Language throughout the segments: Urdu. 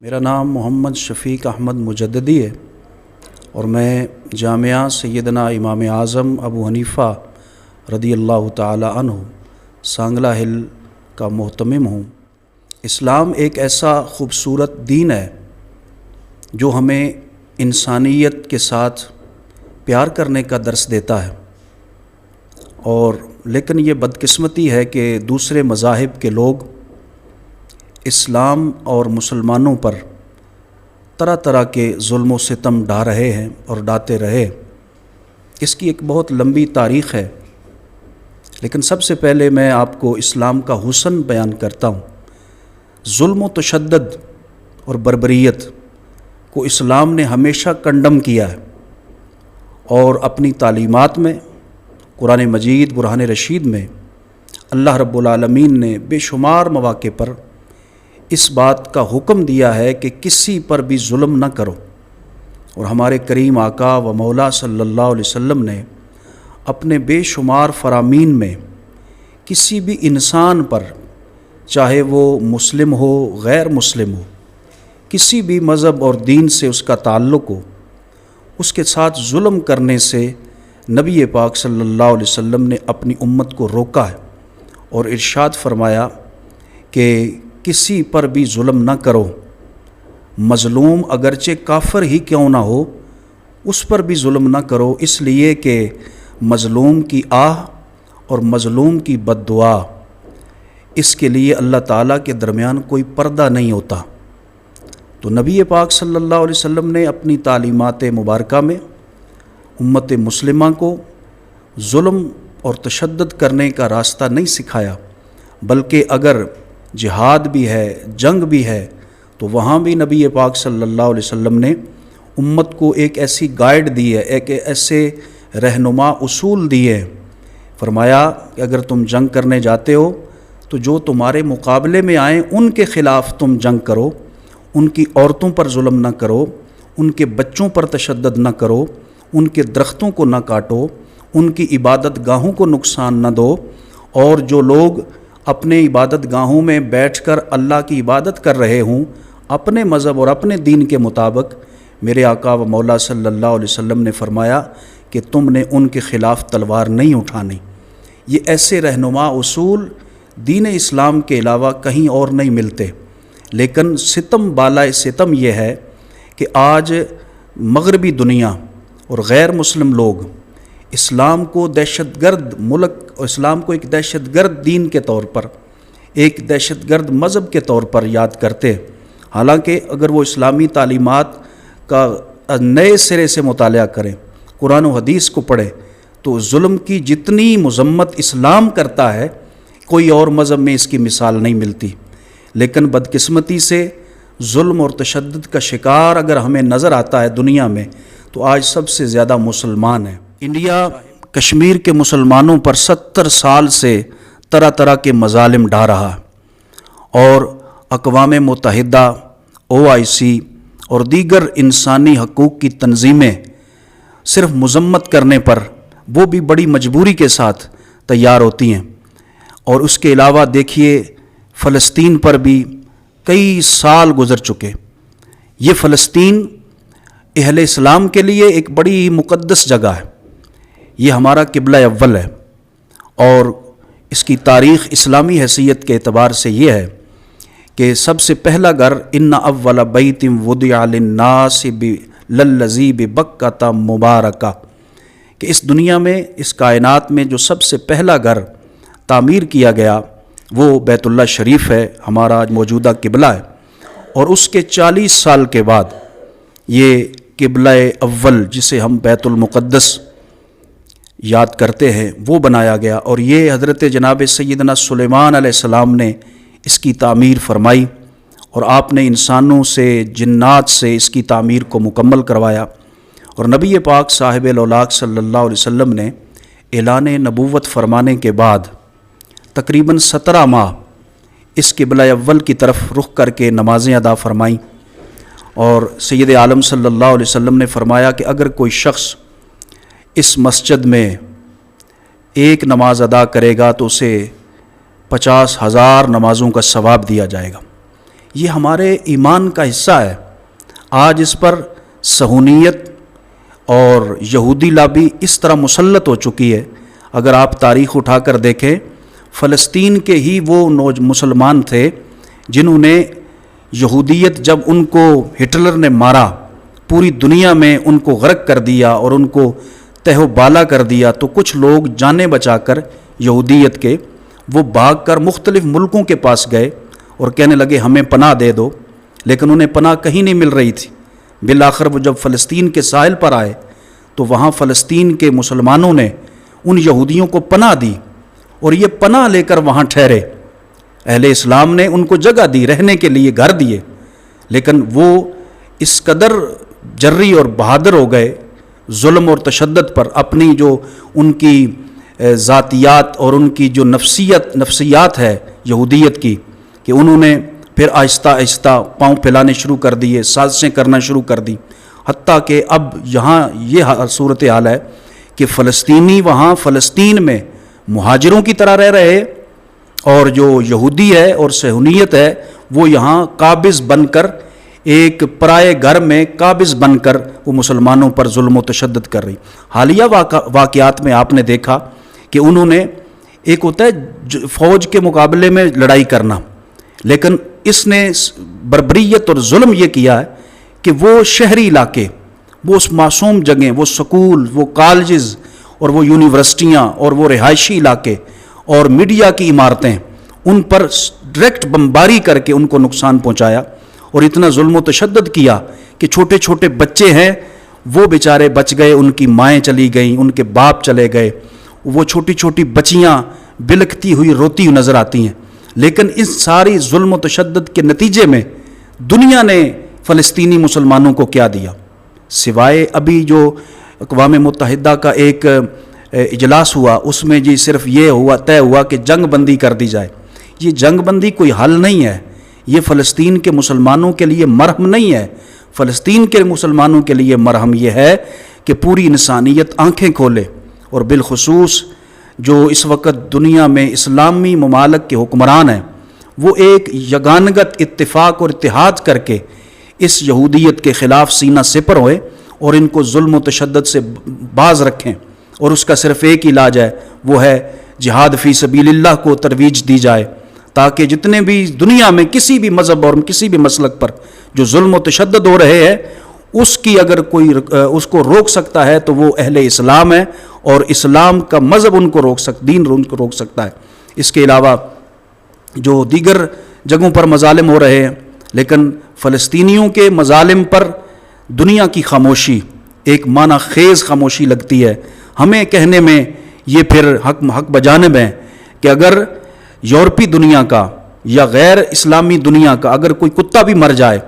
میرا نام محمد شفیق احمد مجددی ہے اور میں جامعہ سیدنا امام اعظم ابو حنیفہ رضی اللہ تعالی عنہ سانگلہ ہل کا محتمم ہوں۔ اسلام ایک ایسا خوبصورت دین ہے جو ہمیں انسانیت کے ساتھ پیار کرنے کا درس دیتا ہے، اور لیکن یہ بدقسمتی ہے کہ دوسرے مذاہب کے لوگ اسلام اور مسلمانوں پر طرح طرح کے ظلم و ستم ڈھا رہے ہیں اور ڈھاتے رہے۔ اس کی ایک بہت لمبی تاریخ ہے، لیکن سب سے پہلے میں آپ کو اسلام کا حسن بیان کرتا ہوں۔ ظلم و تشدد اور بربریت کو اسلام نے ہمیشہ کنڈم کیا ہے، اور اپنی تعلیمات میں قرآن مجید برہان رشید میں اللہ رب العالمین نے بے شمار مواقع پر اس بات کا حکم دیا ہے کہ کسی پر بھی ظلم نہ کرو، اور ہمارے کریم آقا و مولا صلی اللہ علیہ وسلم نے اپنے بے شمار فرامین میں کسی بھی انسان پر، چاہے وہ مسلم ہو غیر مسلم ہو، کسی بھی مذہب اور دین سے اس کا تعلق ہو، اس کے ساتھ ظلم کرنے سے نبی پاک صلی اللہ علیہ وسلم نے اپنی امت کو روکا ہے، اور ارشاد فرمایا کہ کسی پر بھی ظلم نہ کرو، مظلوم اگرچہ کافر ہی کیوں نہ ہو اس پر بھی ظلم نہ کرو، اس لیے کہ مظلوم کی آہ اور مظلوم کی بد دعا، اس کے لیے اللہ تعالیٰ کے درمیان کوئی پردہ نہیں ہوتا۔ تو نبی پاک صلی اللہ علیہ وسلم نے اپنی تعلیمات مبارکہ میں امت مسلمہ کو ظلم اور تشدد کرنے کا راستہ نہیں سکھایا، بلکہ اگر جہاد بھی ہے، جنگ بھی ہے، تو وہاں بھی نبی پاک صلی اللہ علیہ وسلم نے امت کو ایک ایسی گائیڈ دی ہے، ایک ایسے رہنما اصول دیے۔ فرمایا کہ اگر تم جنگ کرنے جاتے ہو تو جو تمہارے مقابلے میں آئیں ان کے خلاف تم جنگ کرو، ان کی عورتوں پر ظلم نہ کرو، ان کے بچوں پر تشدد نہ کرو، ان کے درختوں کو نہ کاٹو، ان کی عبادت گاہوں کو نقصان نہ دو، اور جو لوگ اپنے عبادت گاہوں میں بیٹھ کر اللہ کی عبادت کر رہے ہوں اپنے مذہب اور اپنے دین کے مطابق، میرے آقا و مولا صلی اللہ علیہ وسلم نے فرمایا کہ تم نے ان کے خلاف تلوار نہیں اٹھانی۔ یہ ایسے رہنما اصول دین اسلام کے علاوہ کہیں اور نہیں ملتے، لیکن ستم بالائے ستم یہ ہے کہ آج مغربی دنیا اور غیر مسلم لوگ اسلام کو دہشت گرد ملک اور اسلام کو ایک دہشت گرد دین کے طور پر، ایک دہشت گرد مذہب کے طور پر یاد کرتے، حالانکہ اگر وہ اسلامی تعلیمات کا نئے سرے سے مطالعہ کریں، قرآن و حدیث کو پڑھیں، تو ظلم کی جتنی مذمت اسلام کرتا ہے کوئی اور مذہب میں اس کی مثال نہیں ملتی۔ لیکن بدقسمتی سے ظلم اور تشدد کا شکار اگر ہمیں نظر آتا ہے دنیا میں تو آج سب سے زیادہ مسلمان ہیں۔ انڈیا کشمیر کے مسلمانوں پر 70 سال سے طرح طرح کے مظالم ڈھا رہا ہے، اور اقوام متحدہ، OIC اور دیگر انسانی حقوق کی تنظیمیں صرف مذمت کرنے پر وہ بھی بڑی مجبوری کے ساتھ تیار ہوتی ہیں۔ اور اس کے علاوہ دیکھیے فلسطین پر بھی کئی سال گزر چکے۔ یہ فلسطین اہل اسلام کے لیے ایک بڑی مقدس جگہ ہے، یہ ہمارا قبلہ اول ہے، اور اس کی تاریخ اسلامی حیثیت کے اعتبار سے یہ ہے کہ سب سے پہلا گھر ان اول بیت وضع للناس للذی ببکۃ مبارکہ، کہ اس دنیا میں، اس کائنات میں جو سب سے پہلا گھر تعمیر کیا گیا وہ بیت اللہ شریف ہے، ہمارا آج موجودہ قبلہ ہے، اور اس کے 40 سال کے بعد یہ قبلہ اول جسے ہم بیت المقدس یاد کرتے ہیں وہ بنایا گیا، اور یہ حضرت جناب سیدنا سلیمان علیہ السلام نے اس کی تعمیر فرمائی، اور آپ نے انسانوں سے، جنات سے اس کی تعمیر کو مکمل کروایا، اور نبی پاک صاحب الاولاق صلی اللہ علیہ وسلم نے اعلان نبوت فرمانے کے بعد تقریباً 17 ماہ اس قبلہ اول کی طرف رخ کر کے نمازیں ادا فرمائیں، اور سید عالم صلی اللہ علیہ وسلم نے فرمایا کہ اگر کوئی شخص اس مسجد میں ایک نماز ادا کرے گا تو اسے 50,000 نمازوں کا ثواب دیا جائے گا۔ یہ ہمارے ایمان کا حصہ ہے۔ آج اس پر صہیونیت اور یہودی لابی اس طرح مسلط ہو چکی ہے، اگر آپ تاریخ اٹھا کر دیکھیں، فلسطین کے ہی وہ مسلمان تھے جنہوں نے یہودیت جب ان کو ہٹلر نے مارا، پوری دنیا میں ان کو غرق کر دیا اور ان کو تہ و بالا کر دیا، تو کچھ لوگ جانیں بچا کر یہودیت کے وہ بھاگ کر مختلف ملکوں کے پاس گئے اور کہنے لگے ہمیں پناہ دے دو، لیکن انہیں پناہ کہیں نہیں مل رہی تھی۔ بالآخر وہ جب فلسطین کے ساحل پر آئے تو وہاں فلسطین کے مسلمانوں نے ان یہودیوں کو پناہ دی اور یہ پناہ لے کر وہاں ٹھہرے۔ اہل اسلام نے ان کو جگہ دی، رہنے کے لیے گھر دیے، لیکن وہ اس قدر جری اور بہادر ہو گئے ظلم اور تشدد پر، اپنی جو ان کی ذاتیات اور ان کی جو نفسیات ہے یہودیت کی، کہ انہوں نے پھر آہستہ آہستہ پاؤں پھیلانے شروع کر دیے، سازشیں کرنا شروع کر دی، حتیٰ کہ اب یہاں یہ صورتحال ہے کہ فلسطینی وہاں فلسطین میں مہاجروں کی طرح رہ رہے، اور جو یہودی ہے اور صہیونیت ہے وہ یہاں قابض بن کر، ایک پرائے گھر میں قابض بن کر وہ مسلمانوں پر ظلم و تشدد کر رہی۔ حالیہ واقعات میں آپ نے دیکھا کہ انہوں نے، ایک ہوتا ہے فوج کے مقابلے میں لڑائی کرنا، لیکن اس نے بربریت اور ظلم یہ کیا ہے کہ وہ شہری علاقے، وہ اس معصوم جگہیں، وہ سکول، وہ کالجز اور وہ یونیورسٹیاں اور وہ رہائشی علاقے اور میڈیا کی عمارتیں، ان پر ڈائریکٹ بمباری کر کے ان کو نقصان پہنچایا اور اتنا ظلم و تشدد کیا کہ چھوٹے چھوٹے بچے ہیں وہ بیچارے بچ گئے، ان کی مائیں چلی گئیں، ان کے باپ چلے گئے، وہ چھوٹی چھوٹی بچیاں بلکتی ہوئی روتی ہوئی نظر آتی ہیں۔ لیکن اس ساری ظلم و تشدد کے نتیجے میں دنیا نے فلسطینی مسلمانوں کو کیا دیا؟ سوائے ابھی جو اقوام متحدہ کا ایک اجلاس ہوا، اس میں جی صرف یہ طے ہوا کہ جنگ بندی کر دی جائے۔ یہ جنگ بندی کوئی حل نہیں ہے، یہ فلسطین کے مسلمانوں کے لیے مرہم نہیں ہے۔ فلسطین کے مسلمانوں کے لیے مرہم یہ ہے کہ پوری انسانیت آنکھیں کھولے، اور بالخصوص جو اس وقت دنیا میں اسلامی ممالک کے حکمران ہیں، وہ ایک یگانگت اتفاق اور اتحاد کر کے اس یہودیت کے خلاف سینہ سپر ہوئے اور ان کو ظلم و تشدد سے باز رکھیں، اور اس کا صرف ایک علاج ہے، وہ ہے جہاد فی سبیل اللہ کو ترویج دی جائے، تاکہ جتنے بھی دنیا میں کسی بھی مذہب اور کسی بھی مسلک پر جو ظلم و تشدد ہو رہے ہیں، اس کی اگر کوئی اس کو روک سکتا ہے تو وہ اہل اسلام ہے، اور اسلام کا مذہب ان کو روک دین ان کو روک سکتا ہے۔ اس کے علاوہ جو دیگر جگہوں پر مظالم ہو رہے ہیں، لیکن فلسطینیوں کے مظالم پر دنیا کی خاموشی ایک معنی خیز خاموشی لگتی ہے۔ ہمیں کہنے میں یہ پھر حق بجانب ہے کہ اگر یورپی دنیا کا یا غیر اسلامی دنیا کا اگر کوئی کتا بھی مر جائے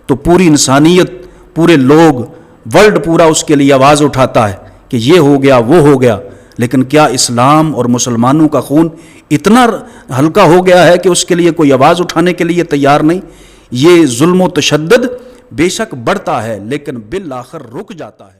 تو پوری انسانیت، پورے لوگ، ورلڈ پورا اس کے لیے آواز اٹھاتا ہے کہ یہ ہو گیا، وہ ہو گیا، لیکن کیا اسلام اور مسلمانوں کا خون اتنا ہلکا ہو گیا ہے کہ اس کے لیے کوئی آواز اٹھانے کے لیے تیار نہیں؟ یہ ظلم و تشدد بے شک بڑھتا ہے لیکن بالآخر رک جاتا ہے۔